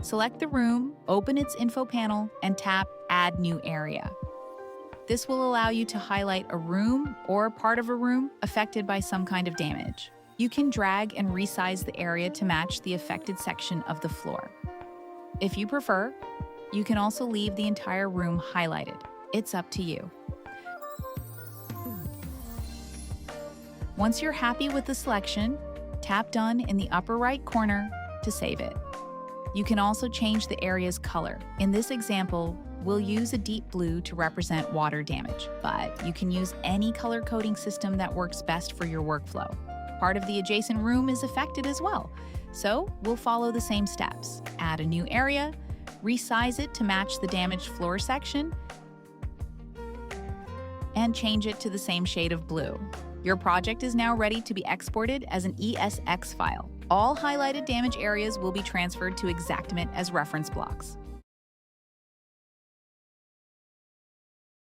Select the room, open its info panel, and tap Add New Area. This will allow you to highlight a room or part of a room affected by some kind of damage. You can drag and resize the area to match the affected section of the floor. If you prefer, you can also leave the entire room highlighted. It's up to you. Once you're happy with the selection, tap Done in the upper right corner to save it. You can also change the area's color. In this example, we'll use a deep blue to represent water damage, but you can use any color coding system that works best for your workflow. Part of the adjacent room is affected as well, so we'll follow the same steps. Add a new area, resize it to match the damaged floor section, and change it to the same shade of blue. Your project is now ready to be exported as an ESX file. All highlighted damage areas will be transferred to Xactimate as reference blocks.